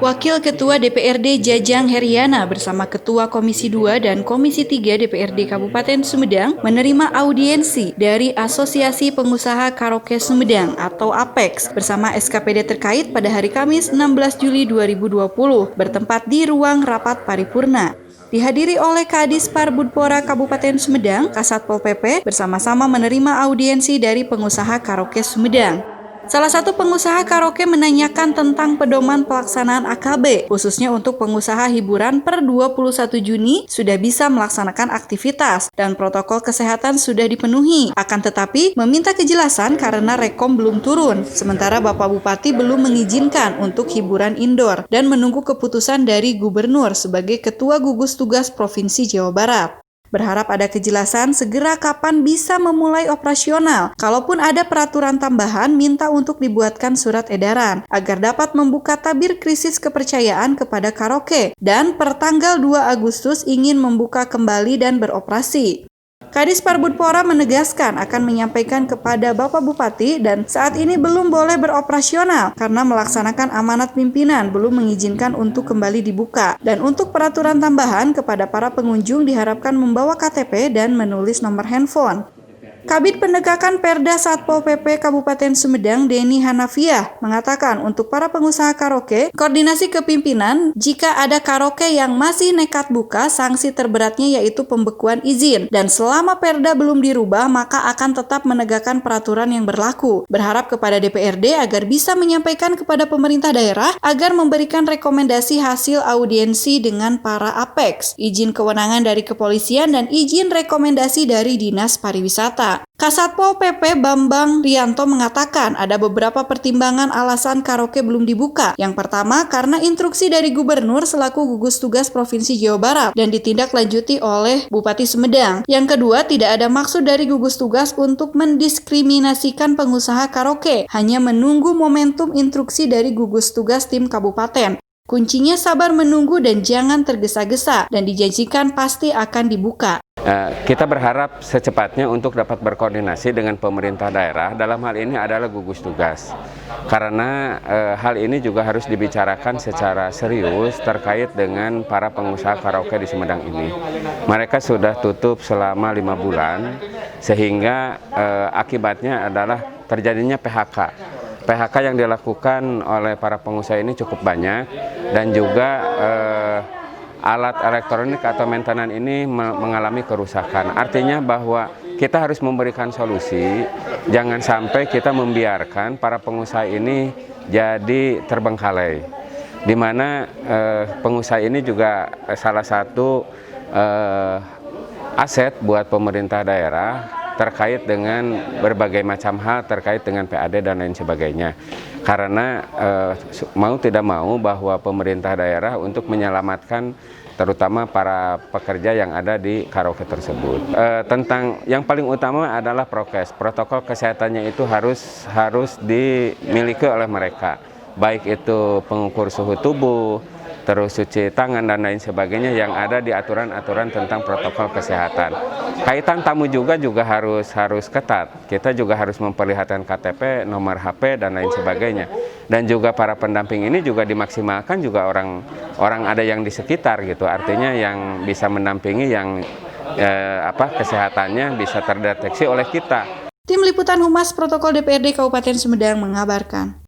Wakil Ketua DPRD Jajang Heriana bersama Ketua Komisi 2 dan Komisi 3 DPRD Kabupaten Sumedang menerima audiensi dari Asosiasi Pengusaha Karaoke Sumedang atau APEX bersama SKPD terkait pada hari Kamis 16 Juli 2020 bertempat di ruang rapat paripurna. Dihadiri oleh Kadis Parbudpora Kabupaten Sumedang, Kasatpol PP bersama-sama menerima audiensi dari pengusaha karaoke Sumedang. Salah satu pengusaha karaoke menanyakan tentang pedoman pelaksanaan AKB, khususnya untuk pengusaha hiburan per 21 Juni sudah bisa melaksanakan aktivitas dan protokol kesehatan sudah dipenuhi. Akan tetapi, meminta kejelasan karena Rekom belum turun, sementara Bapak Bupati belum mengizinkan untuk hiburan indoor dan menunggu keputusan dari Gubernur sebagai Ketua Gugus Tugas Provinsi Jawa Barat. Berharap ada kejelasan segera kapan bisa memulai operasional. Kalaupun ada peraturan tambahan, minta untuk dibuatkan surat edaran agar dapat membuka tabir krisis kepercayaan kepada karaoke. Dan per tanggal 2 Agustus ingin membuka kembali dan beroperasi. Kadis Parbudpora menegaskan akan menyampaikan kepada Bapak Bupati dan saat ini belum boleh beroperasional karena melaksanakan amanat pimpinan belum mengizinkan untuk kembali dibuka. Dan untuk peraturan tambahan kepada para pengunjung diharapkan membawa KTP dan menulis nomor handphone. Kabid Penegakan Perda Satpol PP Kabupaten Sumedang Denny Hanafiah mengatakan untuk para pengusaha karaoke, koordinasi kepimpinan jika ada karaoke yang masih nekat buka, sanksi terberatnya yaitu pembekuan izin. Dan selama Perda belum dirubah, maka akan tetap menegakkan peraturan yang berlaku. Berharap kepada DPRD agar bisa menyampaikan kepada pemerintah daerah agar memberikan rekomendasi hasil audiensi dengan para APEX, izin kewenangan dari kepolisian dan izin rekomendasi dari Dinas Pariwisata. Kasatpol PP Bambang Rianto mengatakan ada beberapa pertimbangan alasan karaoke belum dibuka. Yang pertama, karena instruksi dari Gubernur selaku gugus tugas Provinsi Jawa Barat dan ditindaklanjuti oleh Bupati Sumedang. Yang kedua, tidak ada maksud dari gugus tugas untuk mendiskriminasikan pengusaha karaoke, hanya menunggu momentum instruksi dari gugus tugas tim kabupaten. Kuncinya sabar menunggu dan jangan tergesa-gesa dan dijanjikan pasti akan dibuka. Kita berharap secepatnya untuk dapat berkoordinasi dengan pemerintah daerah, dalam hal ini adalah gugus tugas. Karena hal ini juga harus dibicarakan secara serius terkait dengan para pengusaha karaoke di Sumedang ini. Mereka sudah tutup selama 5 bulan, sehingga akibatnya adalah terjadinya PHK. PHK yang dilakukan oleh para pengusaha ini cukup banyak dan juga alat elektronik atau maintenance ini mengalami kerusakan. Artinya bahwa kita harus memberikan solusi, jangan sampai kita membiarkan para pengusaha ini jadi terbengkalai. Di mana pengusaha ini juga salah satu aset buat pemerintah daerah terkait dengan berbagai macam hal terkait dengan PAD dan lain sebagainya. Karena mau tidak mau bahwa pemerintah daerah untuk menyelamatkan terutama para pekerja yang ada di karaoke tersebut. Tentang yang paling utama adalah prokes. Protokol kesehatannya itu harus dimiliki oleh mereka. Baik itu pengukur suhu tubuh, terus cuci tangan dan lain sebagainya yang ada di aturan-aturan tentang protokol kesehatan. Kaitan tamu juga harus ketat. Kita juga harus memperlihatkan KTP, nomor HP dan lain sebagainya. Dan juga para pendamping ini juga dimaksimalkan juga orang ada yang di sekitar gitu. Artinya yang bisa mendampingi yang kesehatannya bisa terdeteksi oleh kita. Tim Liputan Humas Protokol DPRD Kabupaten Sumedang mengabarkan.